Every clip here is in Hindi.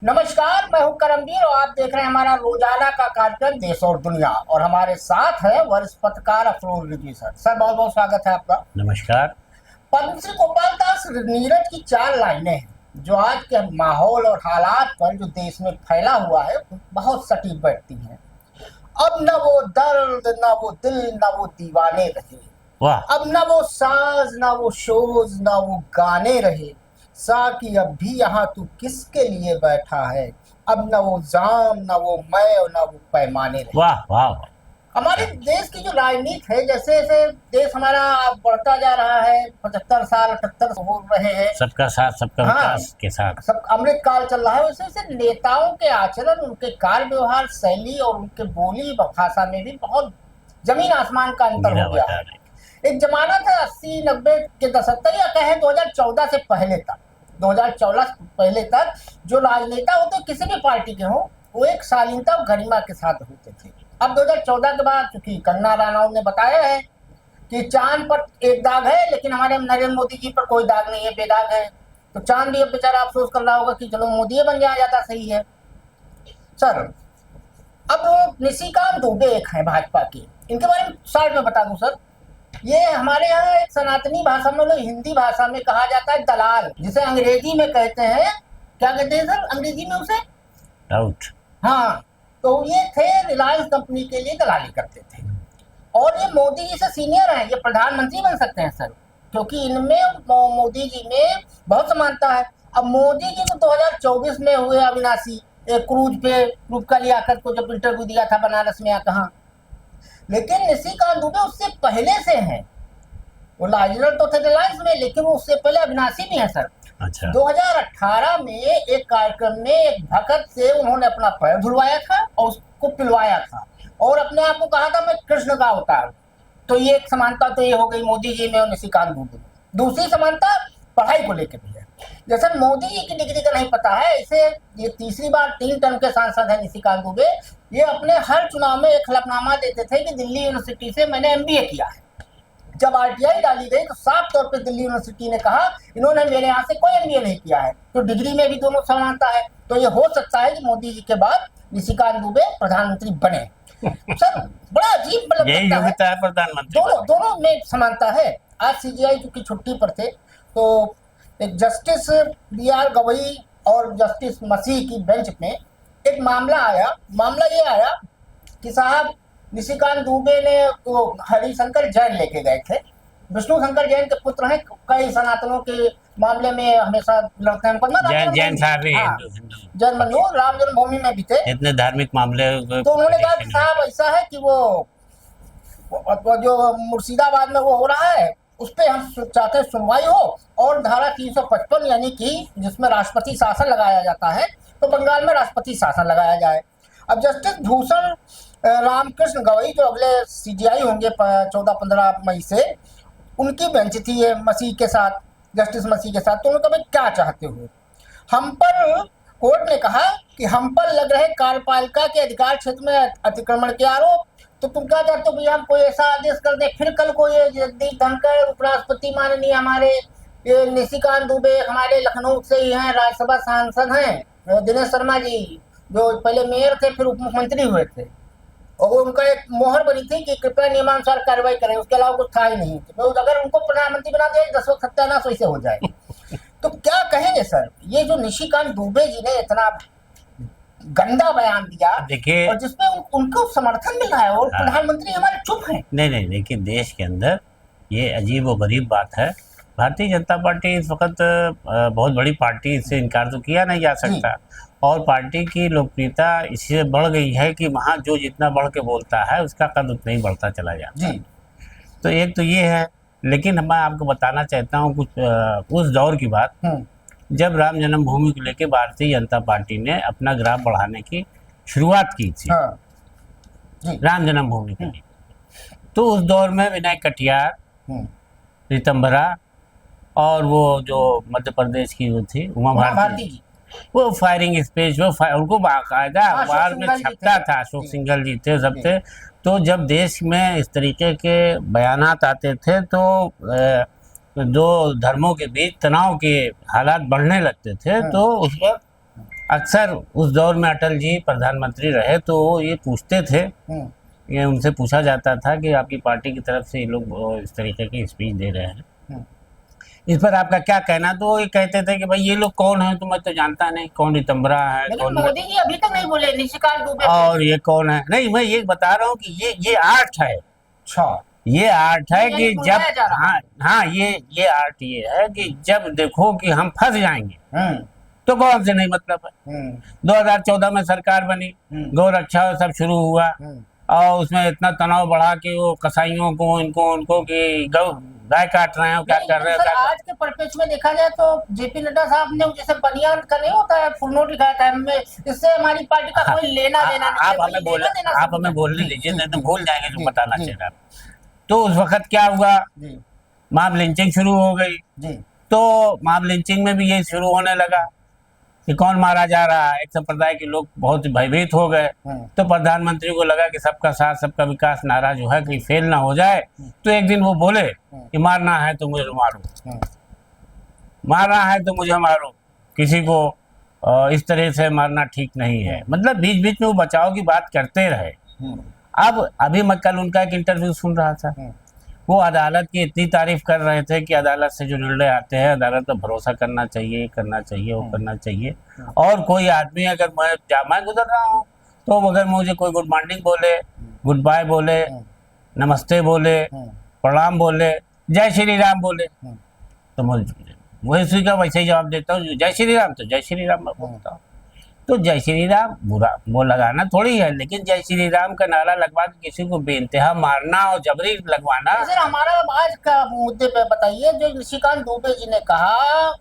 नमस्कार, मैं हूं करमवीर और आप देख रहे हैं हमारा रोजाना का कार्यक्रम देश और दुनिया। और हमारे साथ है वरिष्ठ पत्रकार अफरोज रिजवी सर। सर, बहुत बहुत स्वागत है आपका। नमस्कार। पद्मश्री गोपाल दास नीरज की 4 लाइनें हैं जो आज के माहौल और हालात पर जो देश में फैला हुआ है बहुत सटीक बैठती हैं। अब न वो दर्द, न वो दिल, न वो दीवाने रहे। वाह। अब न वो साज, न वो शोज, न वो गाने रहे। साकी अब भी यहाँ तू किसके लिए बैठा है। अब न वो जाम, न वो मैं और न वो पैमाने रहे। वाह वाह वाह। हमारे देश की जो राजनीति है, जैसे जैसे देश हमारा बढ़ता जा रहा है, 75 साल 78 हो रहे हैं, सबका साथ सबका हाँ, विकास के साथ सब अमृत काल चल रहा है। वैसे वैसे नेताओं के आचरण, उनके कार्य व्यवहार शैली और उनके बोली भाषा में भी बहुत जमीन आसमान का अंतर हो गया है। एक जमाना था 80-90 के दशक तक, या कहें 2014 से पहले तक, 2014 पहले तक जो राजनेता होते किसी भी पार्टी के हों, वो एक शालीनता और गरिमा के साथ होते थे। अब 2014 के बाद, चूंकि कंगना रनौत ने बताया है कि चांद पर एक दाग है, लेकिन हमारे नरेंद्र मोदी जी पर कोई दाग नहीं है, बेदाग है। तो चांद भी अब बेचारा अफसोस कर रहा होगा कि चलो मोदी बन जाया जाता, सही है। सर, अब निशिकांत दुबे एक है भाजपा के, इनके बारे में शॉर्ट में बता दूं सर। ये हमारे यहाँ एक सनातनी भाषा में, हिंदी भाषा में कहा जाता है दलाल, जिसे अंग्रेजी में कहते हैं, क्या कहते हैं सर अंग्रेजी में उसे? डाउट। हाँ, तो ये थे रिलायंस कंपनी के लिए दलाली करते थे। और ये मोदी जी से सीनियर हैं, ये प्रधानमंत्री बन सकते हैं सर, क्योंकि इनमें मोदी जी में बहुत समानता है। अब मोदी जी को 2024 में हुए अविनाशी, एक क्रूज पे रूपका लियाकत को जब इंटरव्यू दिया था बनारस में, या कहाँ, लेकिन निशिकांत दुबे उससे पहले से हैं। वो लाइजनर तो थे रिलायंस में, लेकिन वो उससे पहले अविनाशी भी हैं सर। अच्छा। 2018 में एक कार्यक्रम में एक भक्त से उन्होंने अपना पैर धुलवाया था और उसको पिलवाया था, और अपने आप को कहा था मैं कृष्ण का अवतार। तो ये एक समानता तो ये हो गई मोदी जी में और निशिकांत दुबे में। दूसरी समानता पढ़ाई को लेकर भी है। जैसे मोदी जी की डिग्री का नहीं पता है, इसे ये तीसरी बार 3 टर्म के सांसद है निशिकांत दुबे। ये अपने हर चुनाव में एक हलफनामा देते थे कि दिल्ली यूनिवर्सिटी से मैंने MBA किया है। जब RTI डाली गई तो साफ तौर पे दिल्ली यूनिवर्सिटी ने कहा इन्होंने मेरे यहाँ से कोई MBA नहीं किया है। तो डिग्री में भी दोनों समानता है। तो ये हो सकता है कि मोदी जी के बाद निशिकांत दुबे प्रधानमंत्री बने। सर, बड़ा अजीब मतलब यही योग्यता है प्रधानमंत्री। दोनों में समानता है। आज CGI चूंकि छुट्टी पर थे, तो एक जस्टिस BR गवई और जस्टिस मसीह की बेंच में एक मामला आया। मामला ये आया कि साहब निशिकांत दुबे ने वो हरिशंकर जैन लेके गए थे। विष्णु शंकर जैन के पुत्र हैं, कई सनातनों के मामले में हमेशा लड़ते हैं। जैन साहब भी जैन बंधु राम जन्मभूमि में भी थे, इतने धार्मिक मामले। तो उन्होंने कहा कि साहब ऐसा है कि वो जो मुर्शिदाबाद में वो हो रहा है, उस पर हम चाहते हैं सुनवाई हो, और धारा 355 यानी कि जिसमें राष्ट्रपति शासन लगाया जाता है, तो बंगाल में राष्ट्रपति शासन लगाया जाए। अब जस्टिस भूषण रामकृष्ण गवई जो अगले CGI होंगे 14-15 मई से, उनकी बेंच थी ये मसीह के साथ, जस्टिस मसीह के साथ। तो उन्होंने कहा भाई क्या चाहते हो हम पर? कोर्ट ने कहा कि हम पर लग रहे कार्यपालिका के अधिकार क्षेत्र में अतिक्रमण के आरोप, तो तुम क्या चाहते हो भैया हम कोई ऐसा आदेश कर दें फिर कल को ये जगदीप धनखड़ उपराष्ट्रपति माननीय हमारे ये निशिकांत दुबे हमारे लखनऊ से ही हैं, राज्यसभा सांसद हैं, दिनेश शर्मा जी जो पहले मेयर थे फिर उप मुख्यमंत्री हुए थे, और वो उनका एक मोहर बनी थी कि कृपया नियमानुसार कार्रवाई करें, उसके अलावा कुछ था ही नहीं। तो अगर उनको प्रधानमंत्री बना दिया 10 वक्त सत्यानाश वैसे हो जाए। तो क्या कहेंगे सर, ये जो निशिकांत दुबे जी ने इतना गंदा बयान दिया, देखिए, और जिसमें उनको समर्थन मिल रहा है, और प्रधानमंत्री हमारे चुप हैं। नहीं, देखिए देश के अंदर ये अजीब और गरीब बात है। भारतीय जनता पार्टी इस वक्त बहुत बड़ी पार्टी, इससे इनकार तो किया नहीं जा सकता, और पार्टी की लोकप्रियता इससे बढ़ गई है कि वहाँ जो जितना बढ़ के बोलता है उसका कद उतना ही बढ़ता चला जाता है। तो एक तो ये है, लेकिन मैं आपको बताना चाहता हूँ कुछ उस दौर की बात, जब राम जन्मभूमि को लेकर भारतीय जनता पार्टी ने अपना ग्राफ बढ़ाने की शुरुआत की थी। राम जन्मभूमि के लिए, तो उस दौर में विनय कटियार, ऋतंभरा, और वो जो मध्य प्रदेश की वो थी उमा भारती, वो फायरिंग स्पेस, उनको बाकायदा अखबार में छपता था। अशोक सिंघल जी थे, सब थे। तो जब देश में इस तरीके के बयानात आते थे तो दो धर्मों के बीच तनाव के हालात बढ़ने लगते थे, तो उस वक्त अक्सर उस दौर में अटल जी प्रधानमंत्री रहे तो वो ये पूछते थे, ये उनसे पूछा जाता था कि आपकी पार्टी की तरफ से ये लोग इस तरीके की स्पीच दे रहे हैं, इस पर आपका क्या कहना। तो ये कहते थे कि भाई ये लोग कौन है, तो मैं तो जानता नहीं कौन रितंबरा है, लेकिन कौन मोदी जी अभी तक नहीं बोले निशिकांत दुबे और ये कौन है। नहीं, मैं ये बता रहा हूँ कि ये आर्ट है। अच्छा, ये आर्ट है कि जब बुलाया जा रहा है। हाँ ये आर्ट ये है कि जब देखो कि हम फंस जाएंगे तो कौन से नहीं मतलब है। 2014 में सरकार बनी, गौ रक्षा सब शुरू हुआ और उसमें इतना तनाव बढ़ा कि वो कसाईयों को उनको कि गाय काट रहे हैं, क्या कर रहे हैं। आज के परिप्रेक्ष्य में देखा जाए तो जेपी नड्डा साहब ने जैसे बनियान का नहीं होता है फुल नोट लिखा था हमें, इससे हमारी पार्टी का कोई लेना देना नहीं। आप हमें बोलने दीजिए, नहीं तो भूल जाएंगे जो बताना चाहिए। तो उस वक्त क्या हुआ, मॉब लिंचिंग शुरू हो गई। तो मॉब लिंचिंग में भी ये शुरू होने लगा कि कौन मारा जा रहा है। एक संप्रदाय के लोग बहुत भयभीत हो गए। तो प्रधानमंत्री को लगा कि सबका साथ सबका विकास नारा जो है कहीं फेल ना हो जाए, तो एक दिन वो बोले कि मारना है तो मुझे मारो, मारना है तो मुझे मारो, किसी को इस तरह से मारना ठीक नहीं है। मतलब बीच बीच में वो बचाव की बात करते रहे। अब अभी मैं कल उनका एक इंटरव्यू सुन रहा था, वो अदालत की इतनी तारीफ कर रहे थे कि अदालत से जो निर्णय आते हैं अदालत पर भरोसा करना चाहिए, करना चाहिए, वो करना चाहिए। और कोई आदमी अगर मैं गुजर रहा हूँ तो अगर मुझे कोई गुड मॉर्निंग बोले, गुड बाय बोले, नमस्ते बोले, प्रणाम बोले, जय श्री राम बोले, तो मुझे वैसे का वैसे ही जवाब देता हूँ। जय श्री राम तो जय श्री राम मैं बोलता हूँ। तो जय श्री राम बुरा वो लगाना थोड़ी है, लेकिन जय श्री राम का नारा लगवा के किसी को बेइंतहा मारना और जबरी लगवाना। सर हमारा आज का मुद्दे पे बताइए, जो निशिकांत दुबे जी ने कहा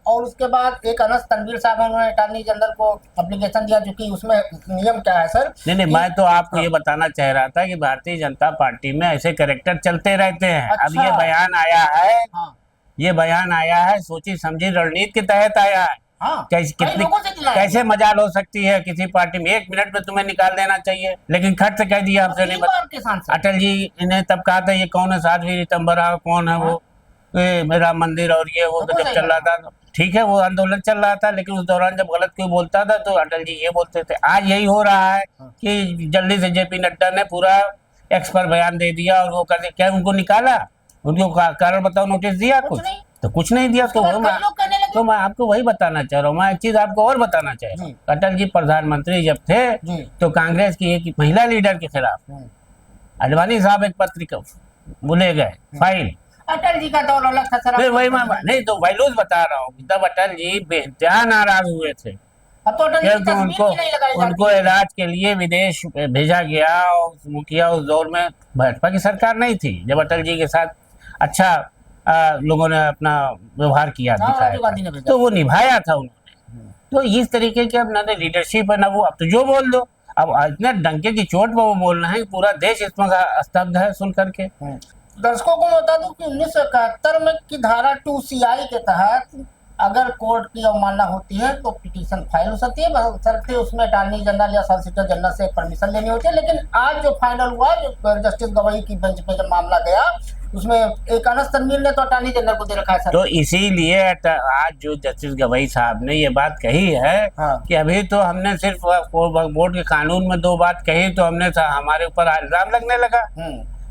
और उसके बाद एक अनस तनवीर साहब उन्होंने अटॉर्नी जनरल को एप्लीकेशन दिया, जो कि उसमें नियम क्या है सर। नहीं मैं तो आपको ये बताना चाह रहा था कि भारतीय जनता पार्टी में ऐसे कैरेक्टर चलते रहते हैं। अच्छा। अब ये बयान आया है, ये बयान आया है सोची समझी रणनीति के तहत आया है। कैसे मजाल हो सकती है किसी पार्टी में, 1 मिनट में तुम्हें निकाल देना चाहिए, लेकिन खट से कह दिया आपसे नहीं बता। अटल जी इन्हें तब कहा था ये कौन है साध्वी रितंबरा, कौन है वो, मेरा मंदिर और ये वो, तो जब चल रहा था ठीक है, वो आंदोलन चल रहा था, लेकिन उस दौरान जब गलत कोई बोलता था तो अटल जी ये बोलते थे। आज यही हो रहा है कि जल्दी से जेपी नड्डा ने पूरा एक्स पर बयान दे दिया और वो कर क्या उनको निकाला, उनको कारण बताओ, नोटिस दिया कुछ तो कुछ नहीं दिया। तो मैं आपको वही बताना चाह रहा हूँ। मैं एक चीज आपको और बताना चाह रहा हूँ, अटल जी प्रधानमंत्री जब थे तो कांग्रेस की एक महिला लीडर के खिलाफ अडवाणी साहब एक पत्रिका बोले गए फाइल। अटल जी का दौर अलग था सर। वही मैं नहीं तो वैल्यूज बता रहा हूँ, तब अटल जी बेइंतहा नाराज हुए थे क्योंकि उनको इलाज के लिए विदेश भेजा गया और मुखिया उस दौर में भाजपा की सरकार नहीं थी जब अटल जी के साथ अच्छा लोगों ने अपना व्यवहार किया, दिखाया, तो वो निभाया था उन्होंने। तो इस तरीके के अब ना लीडरशिप है ना वो, अब तो जो बोल दो। अब इतना डंके की चोट पर वो बोलना है, पूरा देश इसमें स्तब्ध है सुन करके। दर्शकों को बता दूं कि 1971 में की धारा 2 CI के तहत अगर कोर्ट की अवमानना होती है तो पिटीशन फाइल हो सकती है, बशर्ते उसमें अटॉर्नी जनरल या सॉलिसिटर जनरल से परमिशन लेनी होती है। लेकिन आज जो फाइनल हुआ, जो जस्टिस गवई की बेंच पे जब मामला गया, उसमें एक अनस तनवीर ने तो अटॉर्नी जनरल को दे रखा है सर। तो इसीलिए आज जो जस्टिस गवई साहब ने ये बात कही है कि अभी तो हमने सिर्फ बोर्ड के कानून में 2 बात कही तो हमने हमारे ऊपर इल्जाम लगने लगा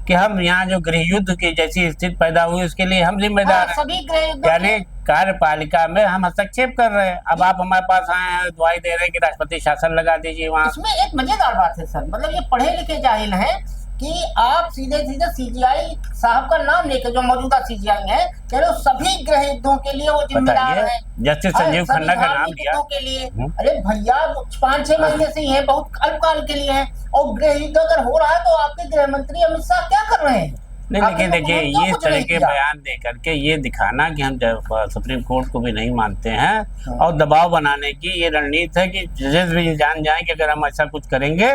कि हम यहाँ जो गृह युद्ध की जैसी स्थिति पैदा हुई उसके लिए हम जिम्मेदार हैं, यानी कार्यपालिका में हम हस्तक्षेप कर रहे हैं। अब आप हमारे पास आए हैं, दुआई दे रहे हैं कि राष्ट्रपति शासन लगा दीजिए वहाँ। इसमें एक मजेदार बात है सर, मतलब ये पढ़े लिखे जाहिल हैं कि आप सीधे सीधे CGI साहब का नाम लेके, जो मौजूदा CGI है, कह रहे हो सभी गृह युद्धों के लिए वो जिम्मेदार है। जस्टिस संजीव खन्ना का नाम दिया के लिए। अरे भैया 5-6 महीने से ही है, बहुत अल्पकाल के लिए है, और गृह युद्ध अगर हो रहा है तो आपके गृह मंत्री अमित शाह क्या कर रहे हैं? नहीं, लेकिन देखिए ये तरह के बयान दे करके ये दिखाना कि हम सुप्रीम कोर्ट को भी नहीं मानते हैं और दबाव बनाने की ये रणनीति है कि जजेस भी जान जाए कि अगर हम ऐसा कुछ करेंगे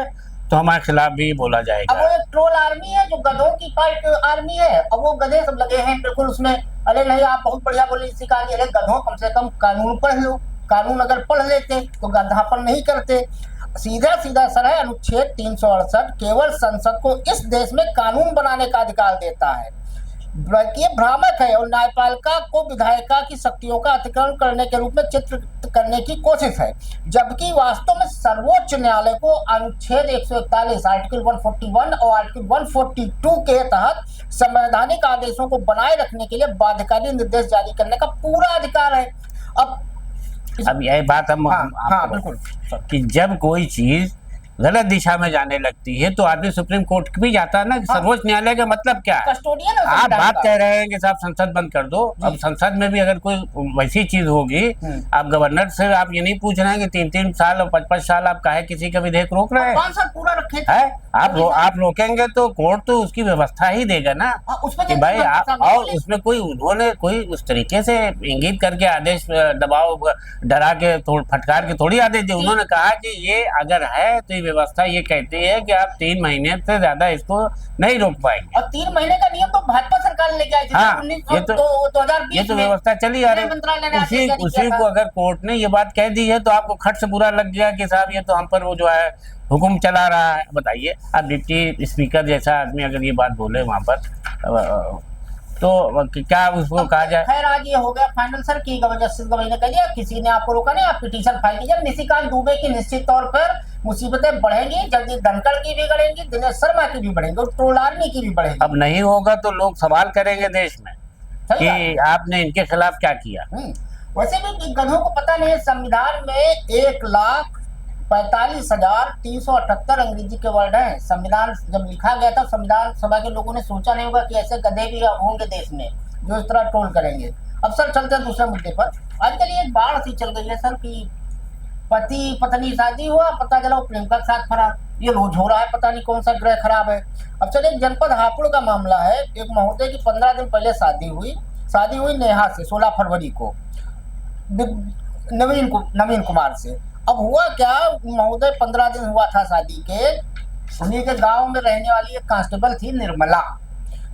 तो हमारे खिलाफ भी बोला जाएगा। अब वो एक ट्रोल आर्मी है जो गधों की फाइट आर्मी है, और वो गधे सब लगे हैं बिल्कुल उसमें। अरे नहीं आप बहुत बढ़िया बोले, सिखा दिए, अरे गधों कम से कम कानून पढ़ लो, कानून अगर पढ़ लेते तो गधापन नहीं करते। सीधा सीधा सर है, अनुच्छेद 368 केवल संसद को इस देश में कानून बनाने का अधिकार देता है। बल्कि ये भ्रामक है और न्यायपालिका को विधायिका की शक्तियों का अतिक्रमण करने के रूप में चित्रित करने की कोशिश है, जबकि वास्तव में सर्वोच्च न्यायालय को अनुच्छेद 141 आर्टिकल 141 और आर्टिकल 142 के तहत संवैधानिक आदेशों को बनाए रखने के लिए बाध्यकारी निर्देश जारी करने का पूरा अधिकार है। अब यह बात हम हाँ बिल्कुल कि जब कोई चीज गलत दिशा में जाने लगती है तो आदमी सुप्रीम कोर्ट भी जाता है ना। सर्वोच्च न्यायालय का मतलब क्या है? कस्टोडियन है आप संविधान बात का। कह रहे हैं कि साहब संसद बंद कर दो। अब संसद में भी अगर कोई वैसी चीज होगी, आप गवर्नर से आप ये नहीं पूछ रहे हैं कि 3-3 साल और 5-5 साल आप काहे किसी का विधेयक रोक रहे हैं? 5 साल पूरा रखे थे। है आप रोकेंगे तो कोर्ट तो उसकी व्यवस्था ही देगा ना कि भाई आप, और उसमें कोई उन्होंने कोई उस तरीके से इंगित करके आदेश दबाव डरा के फटकार के थोड़ी आदेश दिए। उन्होंने कहा कि ये अगर है तो ये व्यवस्था ये कहती है कि आप 3 महीने से ज्यादा इसको नहीं रोक पाएंगे। और 3 महीने का नियम तो भाजपा सरकार ने लेके आई थी। हाँ, ये तो 2020 ये तो व्यवस्था चली आ रही। उसी को अगर कोर्ट ने ये बात कह दी है तो आपको खट से बुरा लग गया कि साहब ये तो हम पर वो जो है हुक्म चला रहा है। बताइए, आप डिप्टी स्पीकर जैसा आदमी अगर ये बात बोले वहां पर तो क्या उसको कहा जाए? खैर आज ये हो गया फाइनल सर की जस्टिस गवाई ने कह दिया, किसी ने आपको रोका नहीं, आप पिटीशन फाइल कीजिए। निशिकांत दुबे की निश्चित तौर पर मुसीबतें बढ़ेंगी, जगदीप धनखड़ की भी बढ़ेंगी, दिनेश शर्मा की भी बढ़ेंगी और ट्रोल आर्मी की भी बढ़ेगी। अब नहीं होगा तो लोग सवाल करेंगे देश में कि आपने इनके खिलाफ क्या किया। वैसे भी गधों को पता नहीं है, संविधान में 1,45,378 अंग्रेजी के वर्ड हैं। संविधान जब लिखा गया था, संविधान सभा के लोगों ने सोचा नहीं होगा कि ऐसे गधे भी होंगे देश में जो इस तरह ट्रोल करेंगे। अब सर चलते हैं दूसरे मुद्दे पर। आजकल ये बाढ़ सी चल गई है सर कि पति पत्नी शादी हुआ, पता चला वो प्रेमिका के साथ फरार। ये रोज हो रहा है, पता नहीं कौन सा ग्रह खराब है। अब चलिए, एक जनपद हापुड़ का मामला है। एक महोदय की 15 दिन पहले शादी हुई नेहा से 16 फरवरी को नवीन कुमार से। अब हुआ क्या, महोदय 15 दिन हुआ था शादी के, उन्हीं के गांव में रहने वाली एक कांस्टेबल थी निर्मला,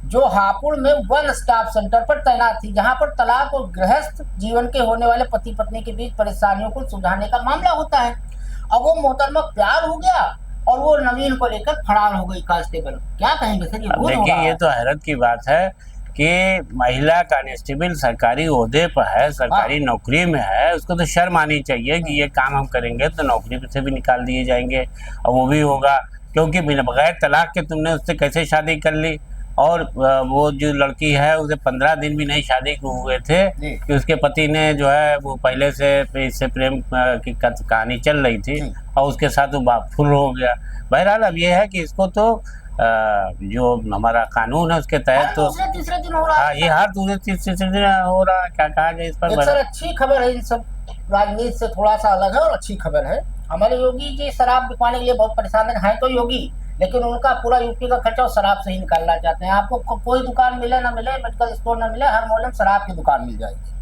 जो हापुड़ में वन स्टॉप सेंटर पर तैनात थी, जहां पर तलाक और गृहस्थ जीवन के होने वाले पति पत्नी के बीच परेशानियों को सुलझाने का मामला होता है। अब वो मोहतरमा प्यार हो गया और वो नवीन को लेकर फरार हो गई कांस्टेबल। क्या कहेंगे सर? देखिए, ये तो हैरत की बात है कि महिला कांस्टेबल सरकारी ओहदे पर है, सरकारी नौकरी में है, उसको तो शर्म आनी चाहिए कि ये काम हम करेंगे तो नौकरी से भी निकाल दिए जाएंगे। और वो भी होगा क्योंकि बगैर तलाक के तुमने उससे कैसे शादी कर ली। और वो जो लड़की है उसे 15 दिन भी नहीं शादी को हुए थे कि उसके पति ने जो है वो पहले से इससे प्रेम की कहानी चल रही थी और उसके साथ वो बाफुल हो गया। बहरहाल अब ये है कि इसको तो जो हमारा कानून है उसके तहत तो तीसरे दिन हो रहा है। ये हर तीसरे दिन हो रहा है। क्या कहा जाए इस पर? सर अच्छी खबर है, इन सब राजनीति से थोड़ा सा अलग है और अच्छी खबर है। हमारे योगी जी शराब बिकवाने के लिए बहुत परेशान है तो योगी, लेकिन उनका पूरा यूपी का खर्चा शराब से ही निकालना चाहते हैं। आपको कोई दुकान मिले ना मिले, मेडिकल स्टोर ना मिले, हर मोहल्ले में शराब की दुकान मिल जाएगी।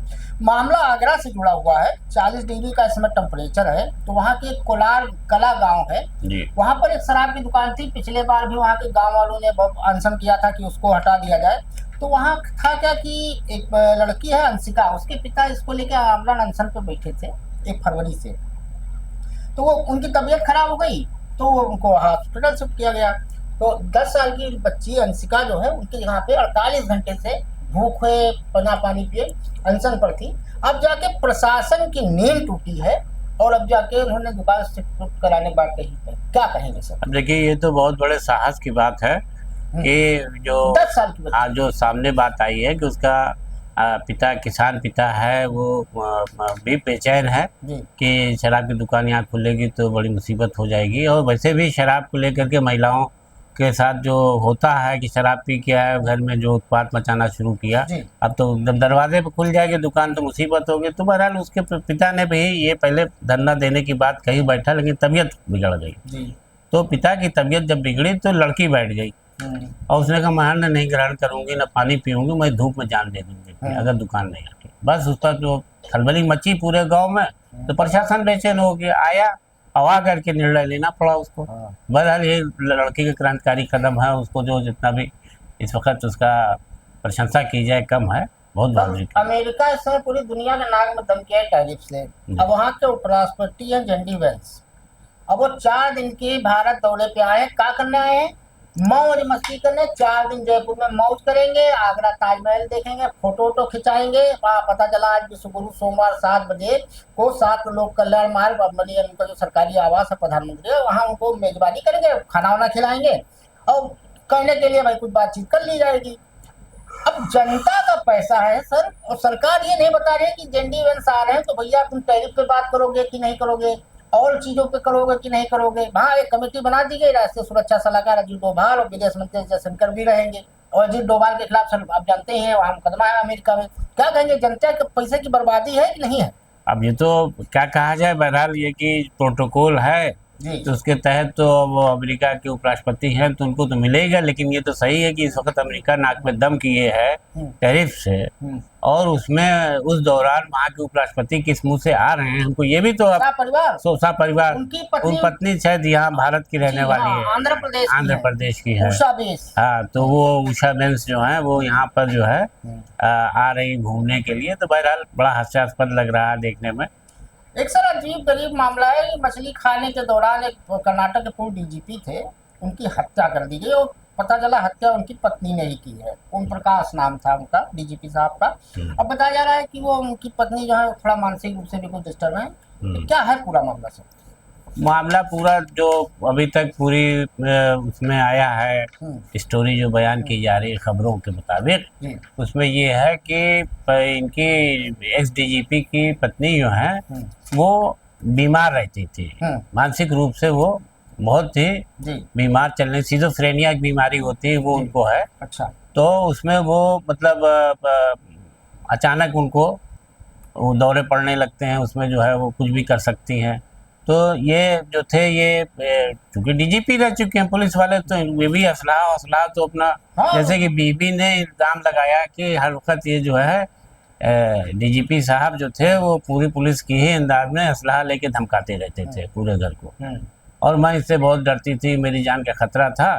मामला आगरा से जुड़ा हुआ है। 40 डिग्री का इस समय टेम्परेचर है। तो वहाँ के कोलार कला गांव है, वहाँ पर एक शराब की दुकान थी। पिछले बार भी वहाँ के गांव वालों ने बहुत अनशन किया था कि उसको हटा दिया जाए। तो वहाँ था क्या कि एक लड़की है अंशिका, उसके पिता इसको लेकर आमरण अनशन पे बैठे थे 1 फरवरी से। तो वो उनकी तबीयत खराब हो गई तो उनको हॉस्पिटल शिफ्ट किया गया। तो 10 साल की बच्ची अंशिका जो है उनके यहाँ पे 48 घंटे से भूखे पना पानी पिए अनशन पर थी। अब जाके प्रशासन की नींद टूटी है और अब जाके उन्होंने दुकान शिफ्ट कराने बात कही है। क्या कहेंगे सर? अब देखिए, ये तो बहुत बड़े साहस की बात है कि जो 10 साल की हाँ जो सामने बात आई है कि उसका पिता किसान पिता है, वो भी बेचैन है कि शराब की दुकान यहाँ खुलेगी तो बड़ी मुसीबत हो जाएगी। और वैसे भी शराब को लेकर के महिलाओं के साथ जो होता है कि शराब पी के आए घर में जो उत्पात मचाना शुरू किया, अब तो जब दरवाजे पे खुल जाएगी दुकान तो मुसीबत होगी। तो बहरहाल उसके पिता ने भी ये पहले धरना देने की बात कही बैठा, लेकिन तबीयत बिगड़ गई। तो पिता की तबीयत जब बिगड़ी तो लड़की बैठ गई और उसने कहा मैं नहीं ग्रहण करूंगी, ना पानी पीऊंगी, मैं धूप में जान दे दूंगी अगर दुकान नहीं आती। बस उसका जो खलबली मची पूरे गांव में, तो प्रशासन बेचैन हो गया, आया आवा करके निर्णय लेना पड़ा उसको। बहरहाल ये लड़की का क्रांतिकारी कदम है, उसको जो जितना भी इस वक्त उसका प्रशंसा की जाए कम है, बहुत बहादुरी। अमेरिका इस समय पूरी दुनिया में नाक में दम किया है टैरिफ से। अब वहाँ के उपराष्ट्रपति हैं जेडी वेंस। अब वो 4 दिन के भारत दौरे पे आए हैं। क्या करने आए हैं? मौज मस्ती करने 4 दिन जयपुर में मौज करेंगे, आगरा ताजमहल देखेंगे, फोटो वोटो खिंचाएंगे। वहाँ पता चला आज विश्व गुरु सोमवार 7 बजे को 7 लोक कल्याण मार्ग बबमनी, उनका जो सरकारी आवास है प्रधानमंत्री है, वहाँ उनको मेजबानी करेंगे, खाना वाना खिलाएंगे और कहने के लिए भाई कुछ बातचीत कर ली जाएगी। अब जनता का पैसा है सर, और सरकार ये नहीं बता रही है कि जेनडी वेंस आ रहे हैं तो भैया तुम टैरिफ पे बात करोगे कि नहीं करोगे, और चीजों पे करोगे कि नहीं करोगे। वहाँ एक कमेटी बना दी गई, राष्ट्रीय सुरक्षा सलाहकार अजीत डोभाल और विदेश मंत्री जयशंकर भी रहेंगे। और अजीत डोभाल के खिलाफ सर आप जानते हैं वहाँ मुकदमा है अमेरिका में। क्या कहेंगे, जनता के पैसे की बर्बादी है कि नहीं है? अब ये तो क्या कहा जाए, बहरहाल ये कि प्रोटोकॉल है जी तो उसके तहत तो वो अमेरिका के उपराष्ट्रपति हैं तो उनको तो मिलेगा, लेकिन ये तो सही है कि इस वक्त अमेरिका नाक में दम किए है टैरिफ से, और उसमें उस दौरान वहाँ के उपराष्ट्रपति किस मुंह से आ रहे हैं हमको ये भी तो परिवार, सोसा परिवार, उनकी उन पत्नी शायद यहाँ भारत की रहने वाली है, आंध्र प्रदेश की है। हाँ, तो वो उषा बेंस जो है वो यहाँ पर जो है आ रही घूमने के लिए। तो बहरहाल बड़ा हास्यास्पद लग रहा है देखने में। एक सर अजीब गरीब मामला है कि मछली खाने के दौरान एक कर्नाटक के पूर्व डीजीपी थे, उनकी हत्या कर दी गई और पता चला हत्या उनकी पत्नी ने ही की है। ओम प्रकाश नाम था उनका, डीजीपी साहब का। अब बताया जा रहा है कि वो उनकी पत्नी जो है थोड़ा मानसिक रूप से भी कुछ डिस्टर्ब है। तो क्या है पूरा मामला सर? मामला पूरा जो अभी तक पूरी उसमें आया है स्टोरी जो बयान की जा रही है खबरों के मुताबिक, उसमें ये है कि इनकी एक्स डीजीपी की पत्नी जो है वो बीमार रहती थी, मानसिक रूप से वो बहुत ही बीमार, चलने सिजोफ्रेनिया की बीमारी होती है वो उनको है। अच्छा। तो उसमें वो मतलब अचानक उनको वो दौरे पड़ने लगते हैं, उसमें जो है वो कुछ भी कर सकती हैं। तो ये जो थे ये चूंकि डीजीपी रह चुके हैं पुलिस वाले, तो ये भी असलाह तो अपना जैसे कि बीबी ने इल्जाम लगाया कि हर वक्त ये जो है डीजीपी साहब जो थे वो पूरी पुलिस की ही अंदाज में असलाह लेके धमकाते रहते थे पूरे घर को, और मैं इससे बहुत डरती थी, मेरी जान का खतरा था।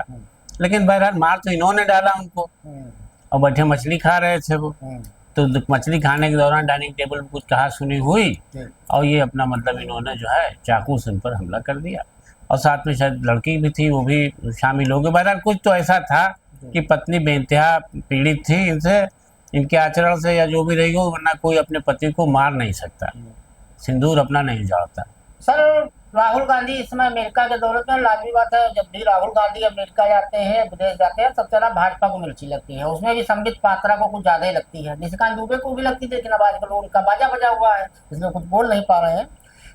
लेकिन बहरहाल मार तो इन्होंने डाला उनको, और बैठे मछली खा रहे थे वो, तो मछली खाने के दौरान डाइनिंग टेबल पर कुछ कहा सुनी हुई और ये अपना मतलब इन्होंने जो है चाकू से उन पर हमला कर दिया, और साथ में शायद लड़की भी थी वो भी शामिल हो गए। बहरहाल कुछ तो ऐसा था कि पत्नी बेइंतहा पीड़ित थी इनसे, इनके आचरण से या जो भी रही हो, वरना कोई अपने पति को मार नहीं सकता, सिंदूर अपना नहीं जाता। सर राहुल गांधी इस समय अमेरिका के दौरे पर, लाजमी बात है जब भी राहुल गांधी अमेरिका जाते हैं, विदेश जाते हैं, सबसे ज्यादा भाजपा को मिर्ची लगती है। उसमें भी संबित पात्रा को कुछ ज्यादा ही लगती है, निशिकांत दुबे को भी लगती थी, लेकिन अब आजकल उनका बाजा बजा हुआ है इसलिए कुछ बोल नहीं पा रहे हैं।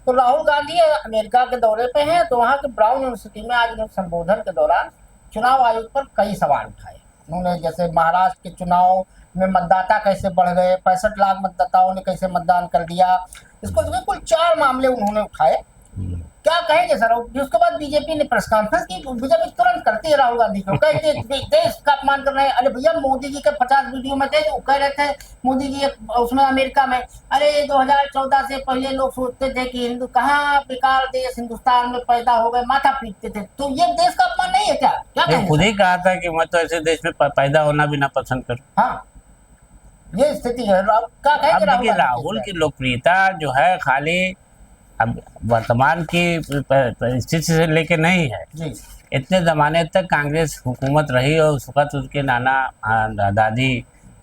तो राहुल गांधी अमेरिका के दौरे पे हैं, तो वहाँ के ब्राउन यूनिवर्सिटी में आज संबोधन के दौरान चुनाव आयोग पर कई सवाल उठाए उन्होंने। जैसे महाराष्ट्र के चुनाव में मतदाता कैसे बढ़ गए, 65 लाख मतदाताओं ने कैसे मतदान कर दिया, इसको कुल 4 मामले उन्होंने उठाए। क्या कहेंगे सर? उसके बाद बीजेपी ने प्रेस कॉन्फ्रेंस की, बीजेपी तुरंत करती है राहुल गांधी को, कहते देश का अपमान कर रहे हैं। अरे भैया मोदी जी के 50 वीडियो में थे जो कह रहे थे मोदी जी उसमें अमेरिका में, अरे 2014 से पहले लोग सोचते थे कि हिंदू कहाँ बेकार देश हिंदुस्तान में पैदा हो गए, माथा पीटते थे। तो ये देश का अपमान नहीं है क्या? क्या खुद ही कहा था कि मैं तो ऐसे देश में पैदा होना भी ना पसंद करूं। हाँ, ये स्थिति है। क्या कहेंगे राहुल की लोकप्रियता जो है खाली अब वर्तमान की स्थिति से लेके नहीं है जी। इतने ज़माने तक कांग्रेस हुकूमत रही और उस वक्त उसके नाना दादी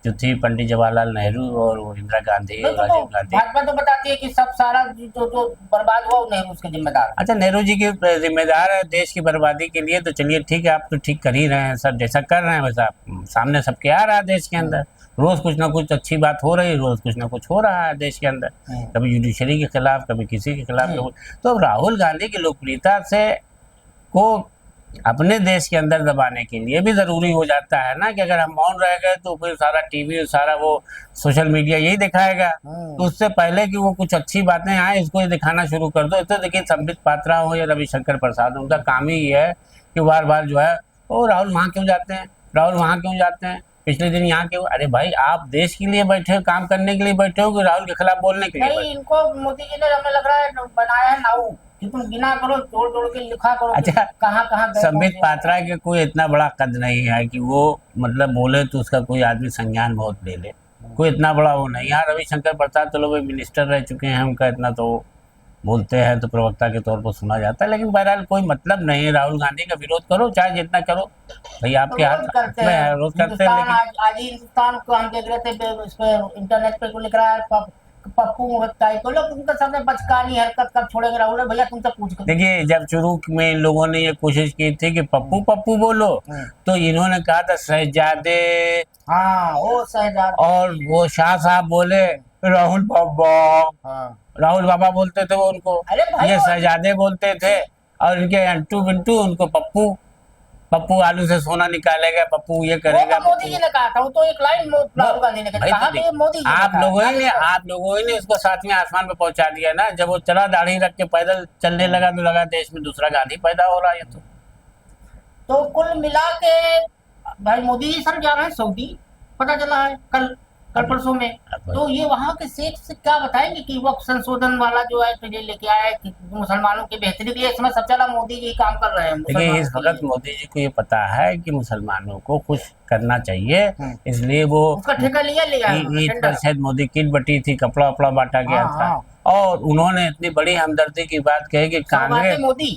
जो थी पंडित जवाहरलाल नेहरू और इंदिरा गांधी और राजीव गांधी। भाजपा तो बताती है कि सब सारा जो बर्बाद हुआ नेहरू उसके जिम्मेदार। अच्छा, नेहरू जी के जिम्मेदार है देश की बर्बादी के लिए, तो चलिए ठीक है, आप तो ठीक कर ही रहे हैं सर, जैसा कर रहे हैं वैसा सामने सबके आ रहा है देश के अंदर, रोज कुछ ना कुछ अच्छी बात हो रही है, रोज कुछ ना कुछ हो रहा है देश के अंदर, कभी जुडिशरी के खिलाफ, कभी किसी के खिलाफ। तो राहुल गांधी की लोकप्रियता से को अपने देश के अंदर दबाने के लिए भी जरूरी हो जाता है ना कि अगर हम मौन रह गए तो फिर सारा टीवी सारा वो सोशल मीडिया यही दिखाएगा। तो उससे पहले कि वो कुछ अच्छी बातें आए इसको दिखाना शुरू कर दो। तो देखिए संबित पात्रा हो या रविशंकर प्रसाद, उनका काम ही ये है कि बार बार जो है ओ राहुल वहाँ क्यों जाते हैं, राहुल वहाँ क्यों जाते हैं, पिछले दिन यहाँ क्यों। अरे भाई आप देश के लिए बैठे हो, काम करने के लिए बैठे हो कि राहुल के खिलाफ बोलने के लिए? नहीं, इनको मोदी जी ने हमें लग रहा है बनाया है नाऊ कि तुम गिना करो, तोड़ के लिखा करो। अच्छा, कहाँ संबित पात्रा के कोई इतना बड़ा कद नहीं है कि वो मतलब बोले तो उसका कोई आदमी संज्ञान बहुत ले ले, कोई इतना बड़ा वो नहीं। यहाँ रविशंकर प्रसाद तो लोग मिनिस्टर रह चुके हैं, उनका इतना तो बोलते हैं तो प्रवक्ता के तौर पर सुना जाता है, लेकिन बहरहाल कोई मतलब नहीं है। राहुल गांधी का विरोध करो, चाहे जितना करो, भाई आपके रोज हाथ करते में हैं है, रोज करते हैं। हिंदुस्तान। लेकिन आज ही हिंदुस्तान को हम देख रहे थे इस पे इंटरनेट पे को लिख रहा है पप्पू मुगत्ताई को, लोग उनका सबने बचकानी हरकत कब छोड़ेंगे राहुल भैया, तुमसे पूछ कर। देखिए, जब शुरू में इन लोगों ने ये कोशिश की थी कि पप्पू पप्पू बोलो, तो इन्होंने कहा था शहजादे, हाँ वो शहजाद, और वो शाह साहब बोले राहुल बाबा, हाँ राहुल बाबा बोलते थे वो उनको, अरे भाई ये वो- शहजादे बोलते थे, और इनके अंटू बिंटू उनको पप्पू, पप्पू आलू से सोना निकालेगा, पप्पू ये वो करेगा। तो मोदी जी ने कहा था, वो तो एक लाइन राहुल गांधी ने भाई कहा तो तो ये मोदी जी ने आप कहा। लोगों ही ने इसको सातवें आसमान पे पहुंचा दिया ना। जब वो चला दाढ़ी रख के पैदल चलने लगा तो लगा देश में दूसरा गांधी पैदा हो रहा है। तो कुल मिला के भाई मोदी जी सर जा रहे हैं सऊदी, पता चला है कल परसों में। तो ये वहाँ के शेख से क्या बताएंगे कि वक्त संशोधन वाला जो है तुझे लेके आया है कि मुसलमानों की बेहतरी के लिए इसमें सबसे ज्यादा मोदी जी काम कर रहे हैं। देखिए, इस वक्त मोदी जी को ये पता है कि मुसलमानों को खुश करना चाहिए, इसलिए वो उसका ठेका लिया ईद पर शायद मोदी किट बटी थी, कपड़ा वपड़ा बांटा गया था, और उन्होंने इतनी बड़ी हमदर्दी की बात कही कि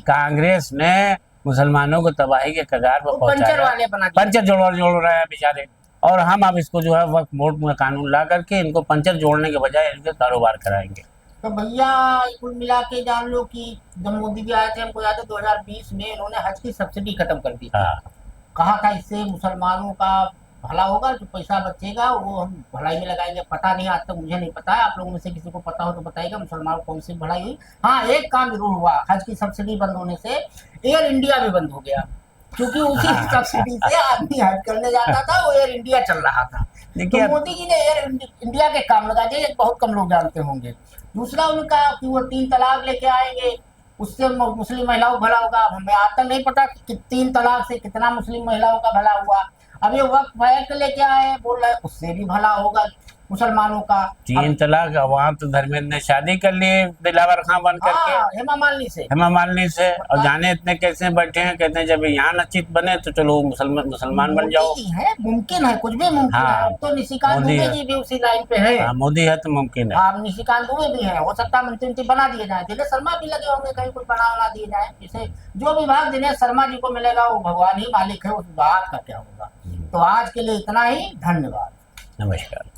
कांग्रेस ने मुसलमानों को तबाही के कगार पर पहुंचाया, पंचर जोड़ रहे हैं बेचारे। और हम अब इसको जो है वक्त बोर्ड में कानून ला करके इनको पंचर जोड़ने के बजाय इनके कारोबार कराएंगे। तो भैया कुल मिला के जान लो कि जब मोदी जी आए थे, हमको याद है 2020 में इन्होंने हज की सब्सिडी खत्म कर दी। कहा था इससे मुसलमानों का भला होगा, जो पैसा बचेगा वो हम भलाई में लगाएंगे। पता नहीं, आज तक मुझे नहीं पता है, आप लोगों में से किसी को पता हो तो बताइएगा मुसलमानों को कौन सी भलाई हुई। हाँ, एक काम जरूर हुआ, हज की सब्सिडी बंद होने से एयर इंडिया भी बंद हो गया, क्योंकि उसी सब्सिडी से आदमी हज करने जाता था, वो एयर इंडिया चल रहा था। तो मोदी जी ने एयर इंडिया के काम लगा दिए, बहुत कम लोग जानते होंगे। दूसरा उनका कि वो 3 तलाक लेके आएंगे, उससे मुस्लिम महिलाओं का भला होगा। हमें आज तक नहीं पता कि 3 तलाक से कितना मुस्लिम महिलाओं का भला हुआ। अब ये वक्त बैक लेके आए, बोल रहे उससे भी भला होगा मुसलमानों का। 3 तलाक, वहाँ तो धर्मेंद्र ने शादी कर ली दिलावर खां बन करके हेमा मालिनी से, और जाने इतने कैसे बैठे हैं, कहते हैं जब यहाँ नचित बने तो चलो मुसलमान बन जाओ। है, मुमकिन है, कुछ भी मुमकिन है। अब तो निशिकांत दुबे जी भी उसी लाइन पे है। मोदी है तो मुमकिन है। हाँ, निशिकांत दुबे भी है, हो सकता है मंत्री बना दिए जाए, दिनेश शर्मा भी लगे होंगे कहीं कुछ बना दिए जाए। जैसे जो विभाग दिनेश शर्मा जी को मिलेगा वो भगवान ही मालिक है, उस बात का क्या होगा। तो आज के लिए इतना ही, धन्यवाद, नमस्कार।